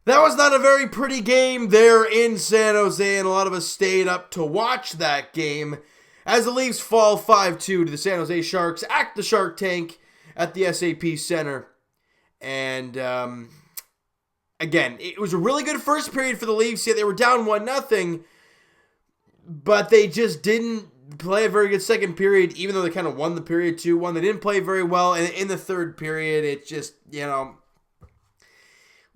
That was not a very pretty game there in San Jose, and a lot of us stayed up to watch that game as the Leafs fall 5-2 to the San Jose Sharks at the Shark Tank at the SAP Center. And again, it was a really good first period for the Leafs. Yeah, they were down 1-0, but they just didn't play a very good second period, even though they kind of won the period 2-1. They didn't play very well, and in the third period, it just,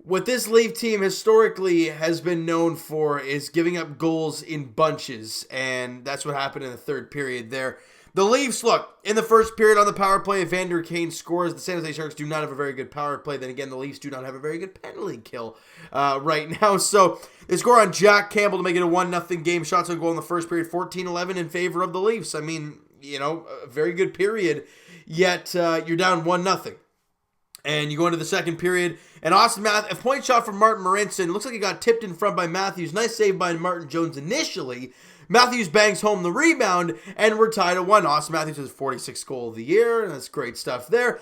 what this Leaf team historically has been known for is giving up goals in bunches, and that's what happened in the third period there. The Leafs, look, in the first period on the power play, Evander Kane scores. The San Jose Sharks do not have a very good power play. Then again, the Leafs do not have a very good penalty kill right now. So they score on Jack Campbell to make it a 1-0 game. Shots on goal in the first period, 14-11 in favor of the Leafs. I mean, a very good period, yet you're down 1-0. And you go into the second period, and Austin Matthews, a point shot from Martin Marincin. Looks like he got tipped in front by Matthews. Nice save by Martin Jones initially. Matthews bangs home the rebound, and we're tied at 1. Austin Matthews has 46th goal of the year, and that's great stuff there.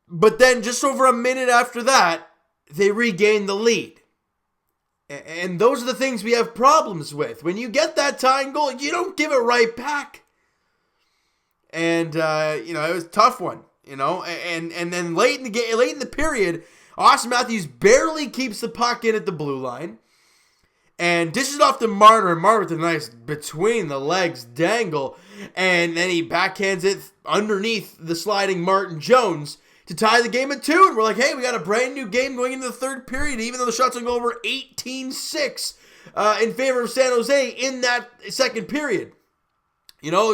But then just over a minute after that, they regain the lead. And those are the things we have problems with. When you get that tying goal, you don't give it right back. And, it was a tough one. And then late in the period, Austin Matthews barely keeps the puck in at the blue line and dishes off to Marner, and Marner with a nice between the legs dangle, and then he backhands it underneath the sliding Martin Jones to tie the game at 2. And we're like, hey, we got a brand new game going into the third period, even though the shots on goal were 18-6 in favor of San Jose in that second period.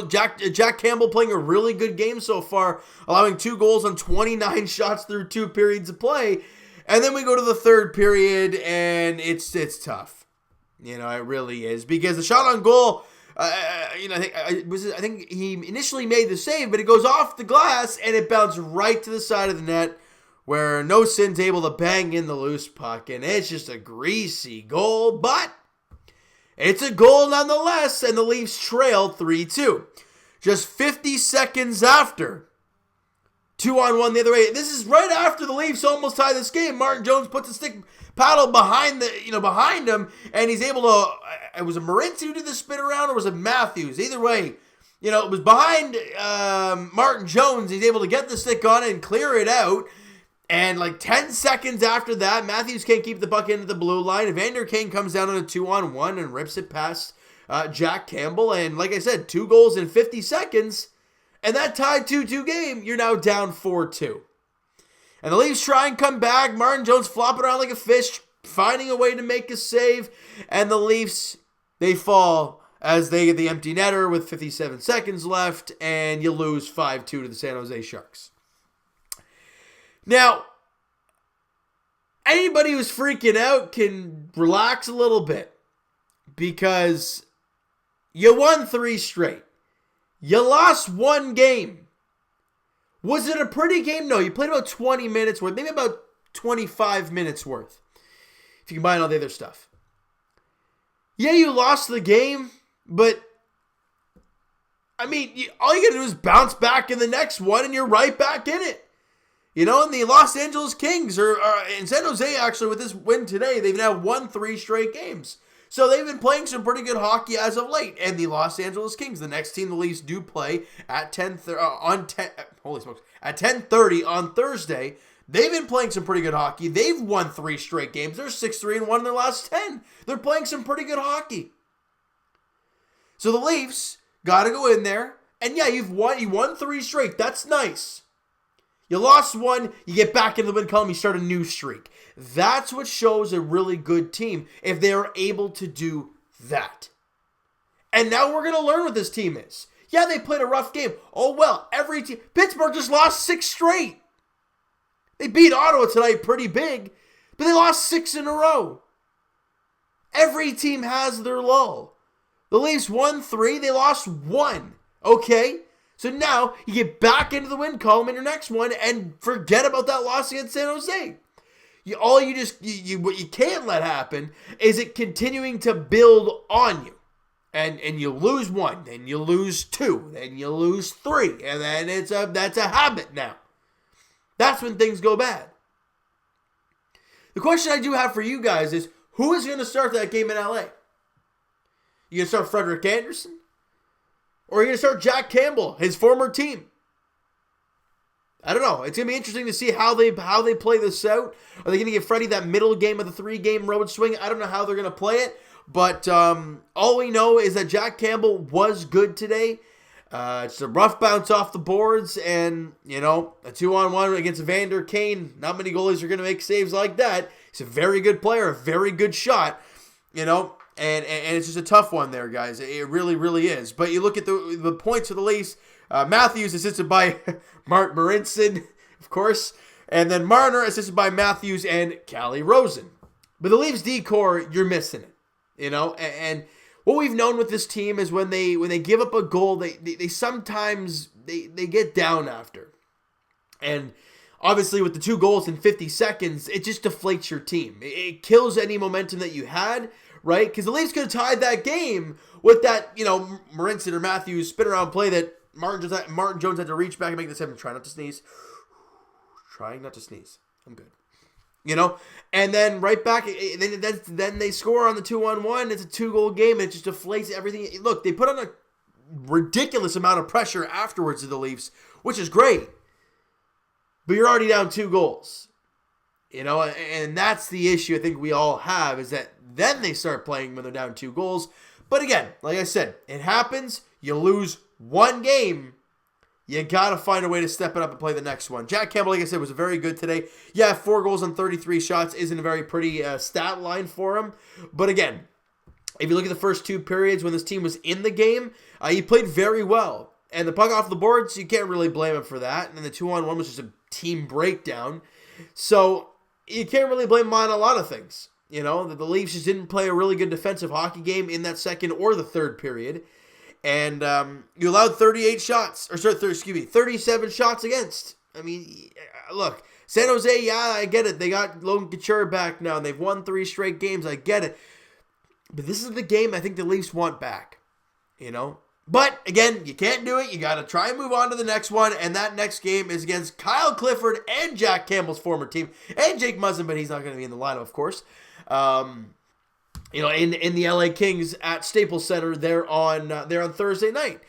Jack Campbell playing a really good game so far, allowing 2 goals on 29 shots through 2 periods of play. And then we go to the third period, and it's tough. It really is. Because the shot on goal, I think he initially made the save, but it goes off the glass, and it bounced right to the side of the net, where Nosin's able to bang in the loose puck. And it's just a greasy goal, but it's a goal nonetheless, and the Leafs trail 3-2. Just 50 seconds after, 2-on-1 the other way. This is right after the Leafs almost tie this game. Martin Jones puts a stick paddle behind him, and he's able to. It was a Marincin who did the spin around, or was it Matthews? Either way, it was behind Martin Jones. He's able to get the stick on it and clear it out. And 10 seconds after that, Matthews can't keep the puck into the blue line. Evander Kane comes down on a 2-on-1 and rips it past Jack Campbell. And like I said, 2 goals in 50 seconds. And that tied 2-2 game. You're now down 4-2. And the Leafs try and come back. Martin Jones flopping around like a fish, finding a way to make a save. And the Leafs, they fall as they get the empty netter with 57 seconds left. And you lose 5-2 to the San Jose Sharks. Now, anybody who's freaking out can relax a little bit, because you won 3 straight. You lost 1 game. Was it a pretty game? No, you played about 20 minutes worth, maybe about 25 minutes worth, if you combine all the other stuff. Yeah, you lost the game, but all you gotta do is bounce back in the next one, and you're right back in it. And the Los Angeles Kings, or in San Jose, actually, with this win today, they've now won 3 straight games. So they've been playing some pretty good hockey as of late. And the Los Angeles Kings, the next team the Leafs do play at 10:30 on Thursday, they've been playing some pretty good hockey. They've won 3 straight games. They're 6-3-1 in their last 10. They're playing some pretty good hockey. So the Leafs got to go in there, and yeah, you won 3 straight. That's nice. You lost 1, you get back into the win column, you start a new streak. That's what shows a really good team, if they are able to do that. And now we're going to learn what this team is. Yeah, they played a rough game. Oh, well, every team. Pittsburgh just lost 6 straight. They beat Ottawa tonight pretty big, but they lost 6 in a row. Every team has their lull. The Leafs won 3, they lost 1. Okay? So now you get back into the win column in your next one and forget about that loss against San Jose. What you can't let happen is it continuing to build on you. And you lose 1, then you lose 2, then you lose 3, and then that's a habit now. That's when things go bad. The question I do have for you guys is, who is going to start that game in LA? You going to start Frederick Anderson? Or are you going to start Jack Campbell, his former team? I don't know. It's going to be interesting to see how they play this out. Are they going to give Freddie that middle game of the 3-game road swing? I don't know how they're going to play it. But all we know is that Jack Campbell was good today. It's a rough bounce off the boards. And, a 2-on-1 against Evander Kane. Not many goalies are going to make saves like that. He's a very good player, a very good shot. And it's just a tough one there, guys. It really, really is. But you look at the points for the Leafs. Matthews assisted by Mark Marincin, of course. And then Marner assisted by Matthews and Calle Rosen. But the Leafs D-core, you're missing it. And what we've known with this team is when they give up a goal, they sometimes they get down after. And obviously with the 2 goals in 50 seconds, it just deflates your team. It kills any momentum that you had. Right? Because the Leafs could have tied that game with that, Marincin or Matthews spin around play that Martin Jones had to reach back and make the 7. Try not to sneeze. Trying not to sneeze. I'm good. And then right back, then they score on the 2-on-1. It's a 2-goal game. And it just deflates everything. Look, they put on a ridiculous amount of pressure afterwards to the Leafs, which is great. But you're already down 2 goals. And that's the issue I think we all have, is that then they start playing when they're down 2 goals. But again, like I said, it happens. You lose 1 game. You got to find a way to step it up and play the next one. Jack Campbell, like I said, was very good today. Yeah, 4 goals on 33 shots isn't a very pretty stat line for him. But again, if you look at the first 2 periods when this team was in the game, he played very well. And the puck off the boards, you can't really blame him for that. And then the 2-on-1 was just a team breakdown. So you can't really blame him on a lot of things. The Leafs just didn't play a really good defensive hockey game in that second or the third period. And you allowed 37 shots against. I mean, look, San Jose, yeah, I get it. They got Logan Couture back now, and they've won 3 straight games. I get it. But this is the game I think the Leafs want back. But, again, you can't do it. You got to try and move on to the next one. And that next game is against Kyle Clifford and Jack Campbell's former team. And Jake Muzzin, but he's not going to be in the lineup, of course. In the LA Kings at Staples Center there on Thursday night.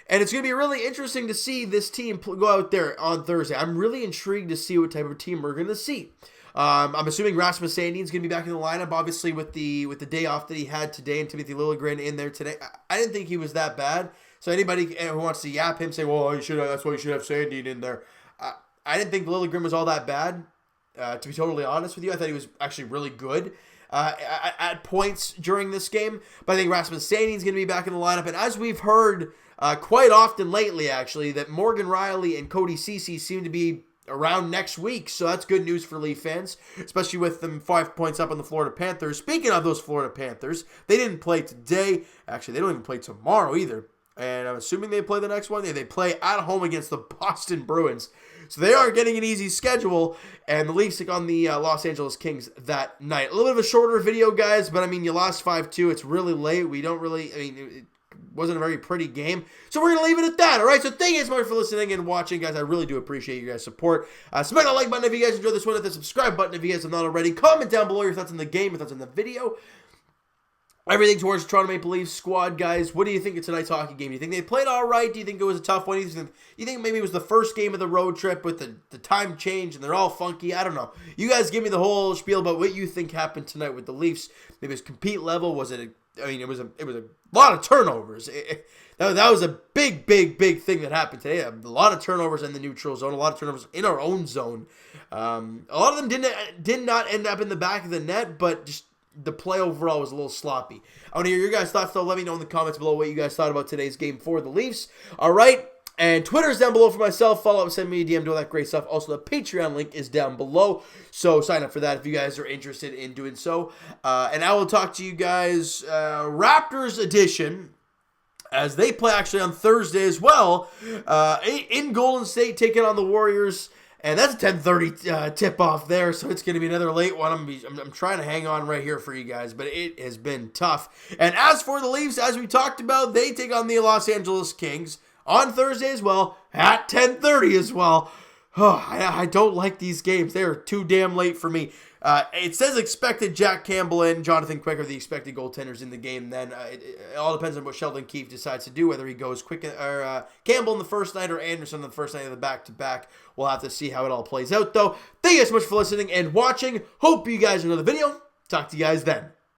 And it's going to be really interesting to see this team go out there on Thursday. I'm really intrigued to see what type of team we're going to see. I'm assuming Rasmus Sandin's going to be back in the lineup, obviously with the day off that he had today, and Timothy Liljegren in there today. I didn't think he was that bad. So anybody who wants to yap him, say, well, that's why you should have Sandin in there. I didn't think Liljegren was all that bad, to be totally honest with you. I thought he was actually really good at points during this game. But I think Rasmus Sandin's going to be back in the lineup. And as we've heard quite often lately, actually, that Morgan Rielly and Cody Ceci seem to be around next week. So that's good news for Leaf fans, especially with them 5 points up on the Florida Panthers. Speaking of those Florida Panthers, they didn't play today. Actually, they don't even play tomorrow either. And I'm assuming they play the next one. They play at home against the Boston Bruins. So they are getting an easy schedule. And the Leafs take on the Los Kings that night. A little bit of a shorter video, guys. But, you lost 5-2. It's really late. It wasn't a very pretty game. So we're going to leave it at that. All right. So thank you guys so much for listening and watching, guys. I really do appreciate you guys' support. Smack that like button if you guys enjoyed this one. Hit the subscribe button if you guys have not already. Comment down below your thoughts on the game, your thoughts on the video. Everything towards the Toronto Maple Leafs squad, guys. What do you think of tonight's hockey game? Do you think they played all right? Do you think it was a tough one? Do you think maybe it was the first game of the road trip with the time change and they're all funky? I don't know. You guys give me the whole spiel about what you think happened tonight with the Leafs. Maybe it was compete level. Was it? It was a lot of turnovers. That was a big thing that happened today. A lot of turnovers in the neutral zone. A lot of turnovers in our own zone. A lot of them did not end up in the back of the net, but just the play overall was a little sloppy. I want to hear your guys' thoughts, though. Let me know in the comments below what you guys thought about today's game for the Leafs. All right. And Twitter's down below for myself. Follow up, send me a DM, do all that great stuff. Also, the Patreon link is down below. So sign up for that if you guys are interested in doing so. And I will talk to you guys Raptors edition, as they play actually on Thursday as well, in Golden State, taking on the Warriors. And that's a 10:30 tip-off there, so it's going to be another late one. I'm trying to hang on right here for you guys, but it has been tough. And as for the Leafs, as we talked about, they take on the Los Angeles Kings on Thursday as well, at 10:30 as well. Oh, I don't like these games. They are too damn late for me. It says expected Jack Campbell and Jonathan Quick are the expected goaltenders in the game. Then it all depends on what Sheldon Keefe decides to do, whether he goes Quick or Campbell in the first night or Anderson on the first night of the back-to-back. We'll have to see how it all plays out, though. Thank you guys so much for listening and watching. Hope you guys enjoyed the video. Talk to you guys then.